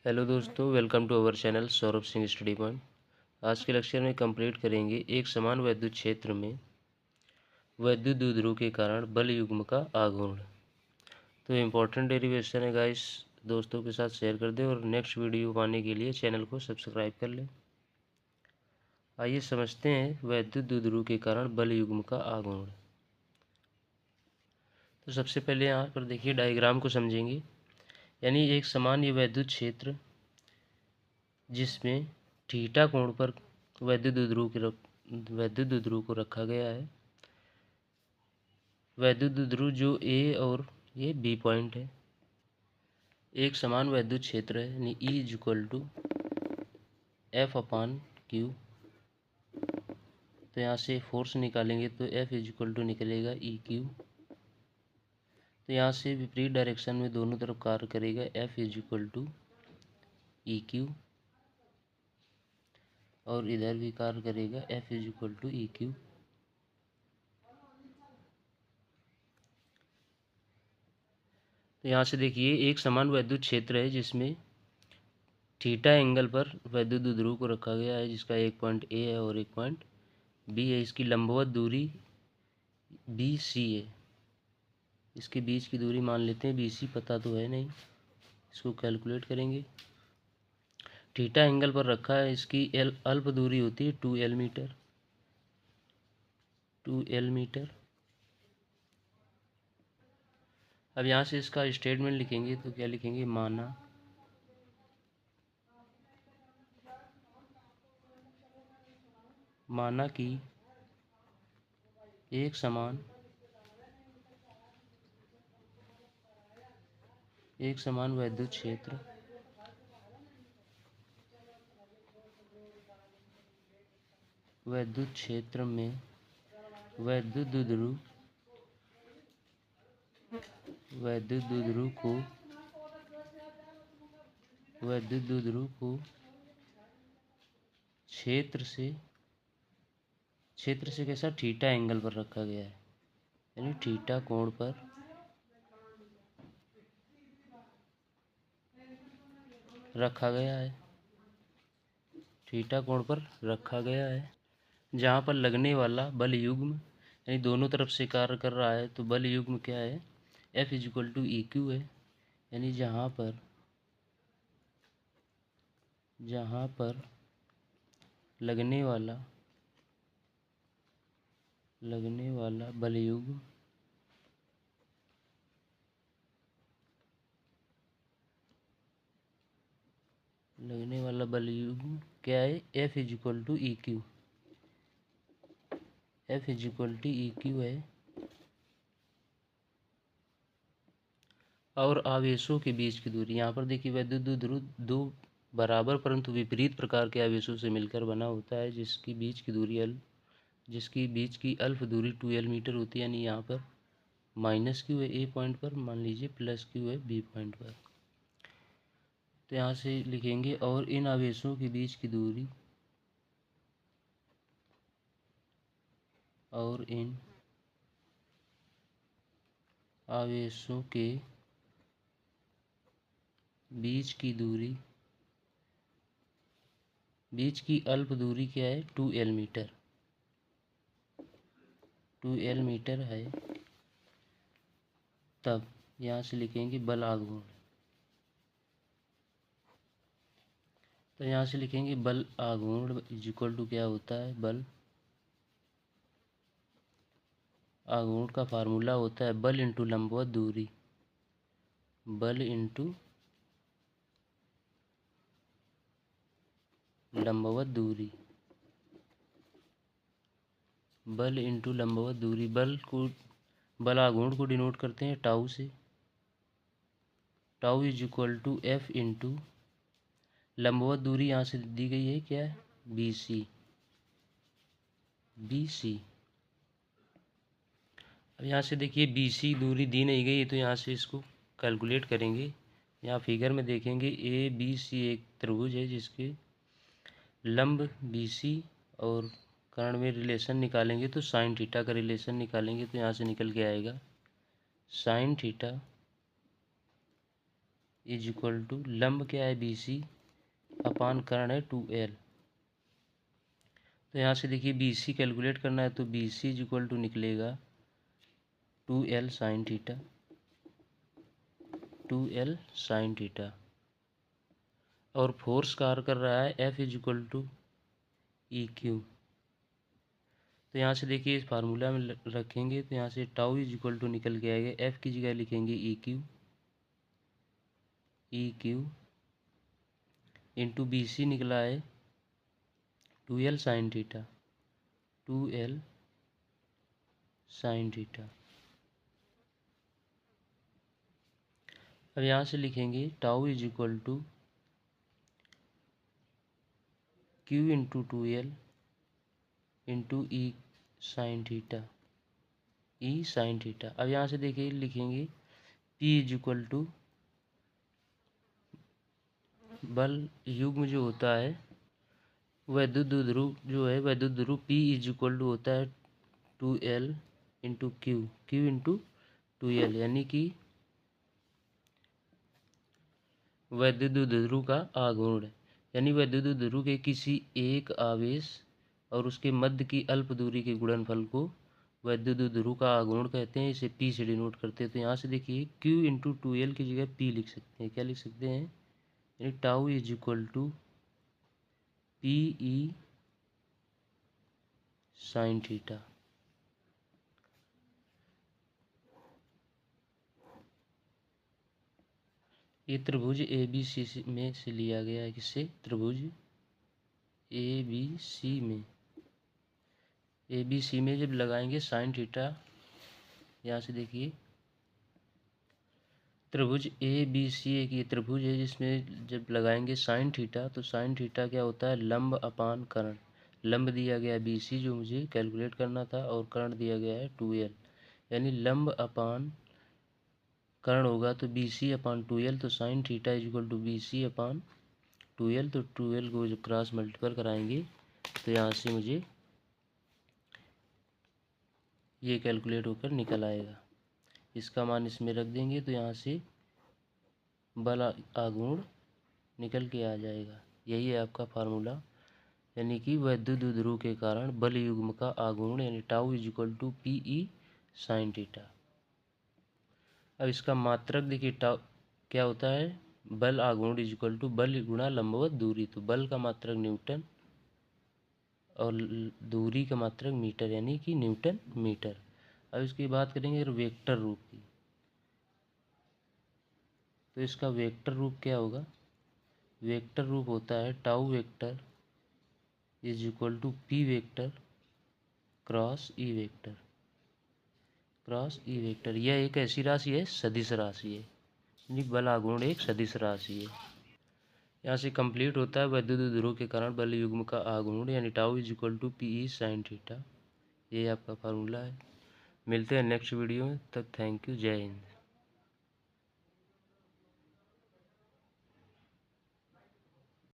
Hello दोस्तों, welcome to our channel Saurabh Singh study point. आज के लेक्चर में कंप्लीट करेंगे एक समान वैद्युत क्षेत्र में वैद्युत द्विध्रुव के कारण बल युग्म का आघूर्ण। तो इम्पोर्टेंट डेरिवेशन है गाइस, दोस्तों के साथ शेयर कर दें और नेक्स्ट वीडियो पाने के लिए चैनल को सब्सक्राइब कर लें। आइए समझते हैं वैद्युत द्विध्रुव के कारण बल युग्म का आघूर्ण। तो सबसे पहले यहाँ पर देखिए डायग्राम को समझेंगे। यानी एक समान ये वैद्युत क्षेत्र जिसमें थीटा कोण पर वैद्युत द्विध्रुव को रखा गया है। वैद्युत द्विध्रुव जो ए और ये बी पॉइंट है। एक समान वैद्युत क्षेत्र है यानी E is equal to F upon Q. तो यहाँ से फोर्स निकालेंगे तो F इज इक्वल टू निकलेगा ई क्यू। तो यहाँ से विपरीत डायरेक्शन में दोनों तरफ कार्य करेगा F is equal to E Q, और इधर भी कार्य करेगा F is equal to E Q. तो यहाँ से देखिए एक समान वैद्युत क्षेत्र है जिसमें थीटा एंगल पर वैद्युत द्विध्रुव को रखा गया है, जिसका एक पॉइंट ए है और एक पॉइंट बी है। इसकी लंबवत दूरी बी सी है। इसके बीच की दूरी मान लेते हैं, बी सी पता तो है नहीं, इसको कैलकुलेट करेंगे। थीटा एंगल पर रखा है, इसकी अल्प दूरी होती है 2L मीटर। 2L metre. अब यहाँ से इसका स्टेटमेंट लिखेंगे तो क्या लिखेंगे, माना कि एक समान वैद्युत क्षेत्र में वैद्युत द्विध्रुव को क्षेत्र से कैसा थीटा एंगल पर रखा गया है, यानी थीटा कोण पर रखा गया है। थीटा कोण पर रखा गया है जहाँ पर लगने वाला बल युग्म यानी दोनों तरफ से कार्य कर रहा है। तो बल युग्म क्या है, F is equal to E Q है। यानी जहाँ पर लगने वाला बल युग्म क्या है, F is equal to E Q. F is equal to E Q है। और आवेशों के बीच की दूरी, यहाँ पर देखिए वैद्युत द्विध्रुव दो बराबर परंतु विपरीत प्रकार के आवेशों से मिलकर बना होता है, जिसकी बीच की अल्प दूरी 2L मीटर होती है। यानी यहाँ पर माइनस क्यू है ए पॉइंट पर, मान लीजिए प्लस क्यू है बी पॉइंट पर। तो यहाँ से लिखेंगे और इन आवेशों के बीच की दूरी बीच की अल्प दूरी क्या है, 2L मीटर। 2L मीटर है। तब यहाँ से लिखेंगे बल आघूर्ण। तो यहाँ से लिखेंगे बल आघूर्ण इज इक्वल टू क्या होता है, बल आघूर्ण का फार्मूला होता है बल इंटू लंबवत दूरी। बल इंटू लंबवत दूरी। बल आघूर्ण को डिनोट करते हैं टाउ से। Tau is equal to F into लंबवत दूरी यहाँ से दी गई है क्या है, बी सी। अब यहाँ से देखिए BC दूरी दी नहीं गई है, तो यहाँ से इसको कैलकुलेट करेंगे। यहाँ फिगर में देखेंगे ABC एक त्रिभुज है जिसके लंब BC और कर्ण में रिलेशन निकालेंगे तो साइन थीटा का रिलेशन निकालेंगे। तो यहाँ से निकल के आएगा sine theta is equal to लंब क्या है बी सी अपान कर्ण है 2L। तो यहाँ से देखिए बी सी कैलकुलेट करना है तो B C is equal to निकलेगा 2L sine theta, 2L sine theta. और फोर्स कार्य कर रहा है F is equal to E Q. तो यहाँ से देखिए इस फार्मूला में रखेंगे तो यहाँ से टाउ इज इक्वल टू निकल के आएगा, F की जगह लिखेंगे E Q into B C निकला है 2L sine theta, 2L sine theta. अब यहाँ से लिखेंगे tau is equal to Q into 2L into E sine theta, E sine theta. अब यहाँ से देखिए लिखेंगे P इज इक्वल टू बल युग्म जो होता है वैद्युत ध्रुव जो है वैद्युत ध्रुव P इज इक्वल टू होता है 2L into Q into 2L, यानी कि वैद्युत ध्रुव का आघूर्ण, यानी वैद्युत ध्रुव के किसी एक आवेश और उसके मध्य की अल्प दूरी के गुणनफल को वैद्युत ध्रुव का आघूर्ण कहते हैं। इसे P से डिनोट करते हैं। तो यहाँ से देखिए Q इंटू 2L की जगह P लिख सकते हैं। क्या लिख सकते हैं? यानी tau is equal to P E sine theta. ये त्रिभुज ए बी सी में से लिया गया है। किससे? त्रिभुज ए बी सी में। ए बी सी में जब लगाएंगे साइन थीटा, यहाँ से देखिए त्रिभुज ए बी सी एक ये त्रिभुज है जिसमें जब लगाएंगे साइन थीटा तो साइन थीटा क्या होता है? लंब अपान कर्ण। लंब दिया गया है बी सी जो मुझे कैलकुलेट करना था और कर्ण दिया गया है 2L, यानी लंब अपान कर्ण होगा तो बी सी अपान 2L। तो sine theta is equal to B C upon 2L। तो 2L को जो क्रॉस मल्टीपल कराएंगे तो यहाँ से मुझे ये कैलकुलेट होकर निकल आएगा। इसका मान इसमें रख देंगे तो यहाँ से बल आघूर्ण निकल के आ जाएगा। यही है आपका फार्मूला, यानी कि वैद्युत ध्रुव के कारण बल युग्म का आघूर्ण यानी tau is equal to P E sine theta. अब इसका मात्रक देखिए टाउ क्या होता है? बल आघूर्ण इज इक्वल टू बल गुणा लंबवत दूरी। तो बल का मात्रक न्यूटन और दूरी का मात्रक मीटर, यानी कि न्यूटन मीटर। अब इसकी बात करेंगे वेक्टर रूप की, तो इसका वेक्टर रूप क्या होगा? वेक्टर रूप होता है tau vector is equal to P vector cross E vector, cross E vector. यह एक ऐसी राशि है, सदिश राशि है, यानी बल आघूर्ण एक सदिश राशि है। यहाँ से कंप्लीट होता है वैद्युत ध्रुव के कारण बल युग्म का आघूर्ण यानी tau is equal to P E sine theta. ये आपका फार्मूला है। मिलते हैं नेक्स्ट वीडियो में, तब थैंक यू, जय हिंद।